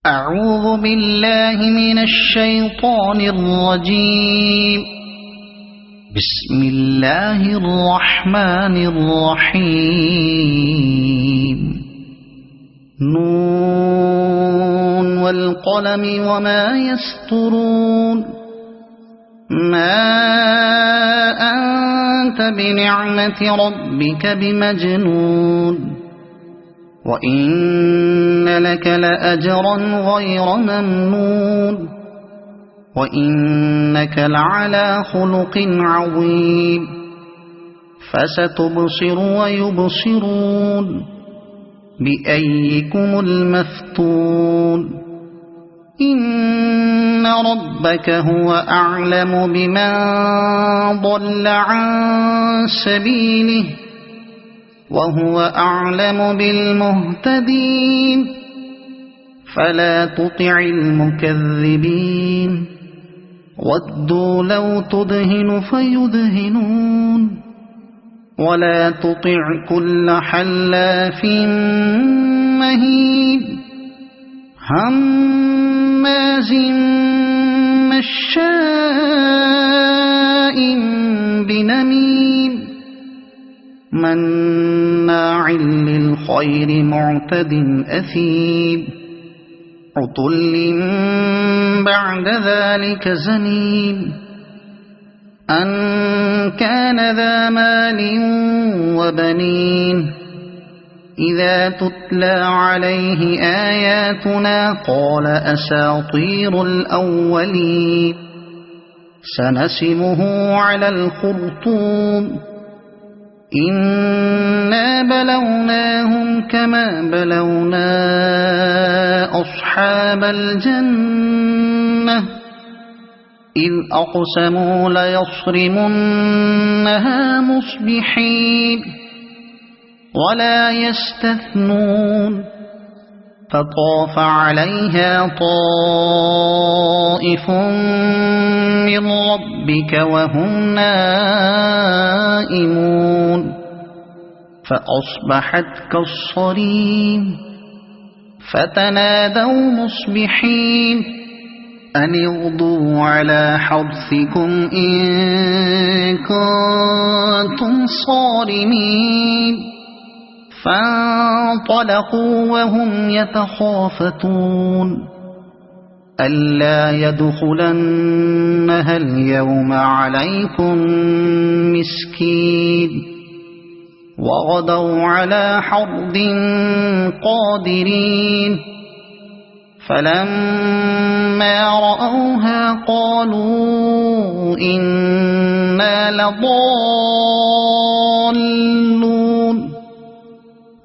أعوذ بالله من الشيطان الرجيم. بسم الله الرحمن الرحيم. نون والقلم وما يسطرون. ما أنت بنعمة ربك بمجنون. وإن لك لأجرا غير ممنون. وإنك لعلى خلق عظيم. فستبصر ويبصرون بأيكم المفتون. إن ربك هو أعلم بمن ضل عن سبيله وهو أعلم بالمهتدين. فلا تطع المكذبين. ودوا لو تدهن فيدهنون. ولا تطع كل حلاف مهين هماز مشاء بنميم مناع للخير معتد أثيم عتل بعد ذلك زنيم أن كان ذا مال وبنين. إذا تتلى عليه آياتنا قال أساطير الأولين. سنسمه على الخرطوم. إنا بلوناهم كما بلونا أصحاب الجنة إذ أقسموا ليصرمنها مصبحين ولا يستثنون. فطاف عليها طائف من ربك وهم نائمون فأصبحت كالصريم. فتنادوا مصبحين أن اغدوا على حرثكم إن كنتم صارمين. فانطلقوا وهم يتخافتون ألا يدخلنها اليوم عليكم مسكين. وغدوا على حرد قادرين. فلما رأوها قالوا إنا لضالون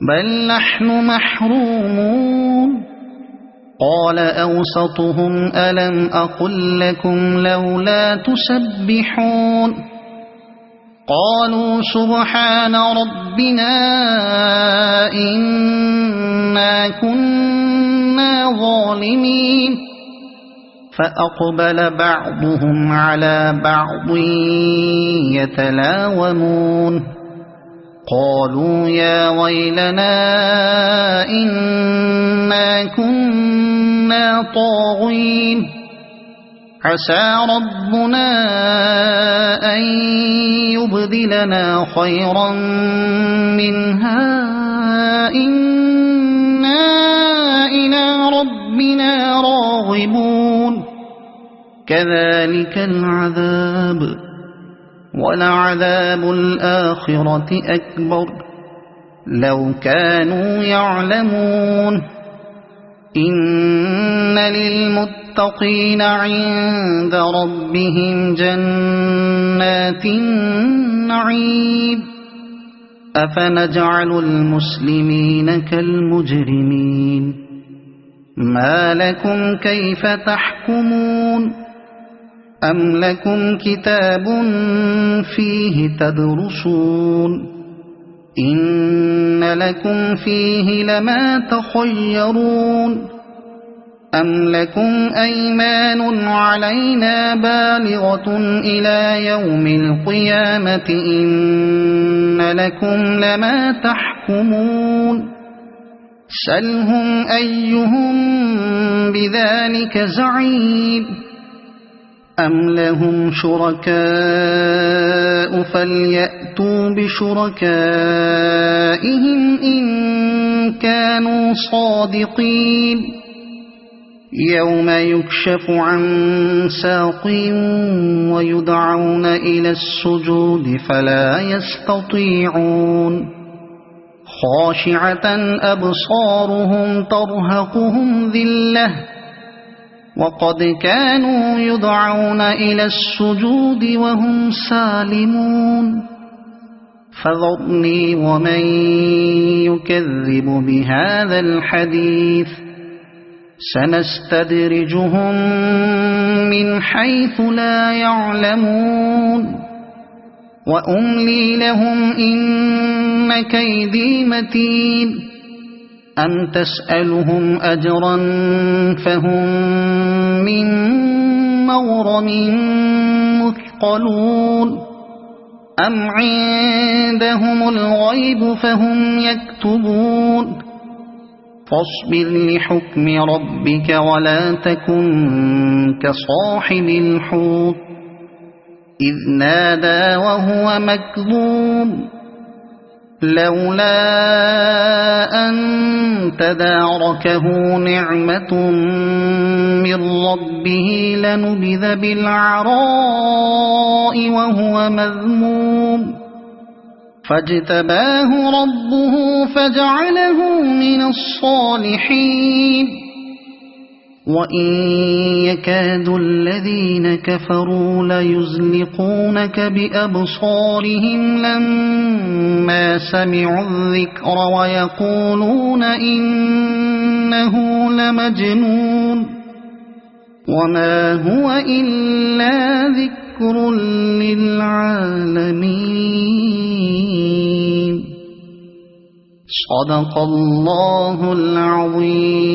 بل نحن محرومون. قال أوسطهم ألم أقل لكم لولا تسبحون. قالوا سبحان ربنا إنا كنا ظالمين. فأقبل بعضهم على بعض يتلاومون. قالوا يا ويلنا إنا كنا طاغين. عسى ربنا أن يبدلنا خيرا منها إنا إلى ربنا راغبون. كذلك العذاب ولعذاب الآخرة أكبر لو كانوا يعلمون. إن للمتقين عند ربهم جنات النعيم. أفنجعل المسلمين كالمجرمين. ما لكم كيف تحكمون. أم لكم كتاب فيه تدرسون. إن لكم فيه لما تخيرون. أم لكم أيمان علينا بالغة إلى يوم القيامة إن لكم لما تحكمون. سلهم أيهم بذلك زعيم أم لهم شركاء فليأتوا بشركائهم إن كانوا صادقين يوم يكشف عن ساق ويدعون إلى السجود فلا يستطيعون خاشعة أبصارهم ترهقهم ذلة وقد كانوا يدعون إلى السجود وهم سالمون فذرني ومن يكذب بهذا الحديث سنستدرجهم من حيث لا يعلمون وأملي لهم إن كيدي متين أم تسألهم أجرا فهم من مغرم مثقلون أم عندهم الغيب فهم يكتبون فاصبر لحكم ربك ولا تكن كصاحب الحوت إذ نادى وهو مكظوم لولا أن تداركه نعمة من ربه لنبذ بالعراء وهو مذموم فاجتباه ربه فجعله من الصالحين وإن يكاد الذين كفروا ليزلقونك بأبصارهم لما سمعوا الذكر ويقولون إنه لمجنون وما هو إلا ذكر للعالمين صدق الله العظيم.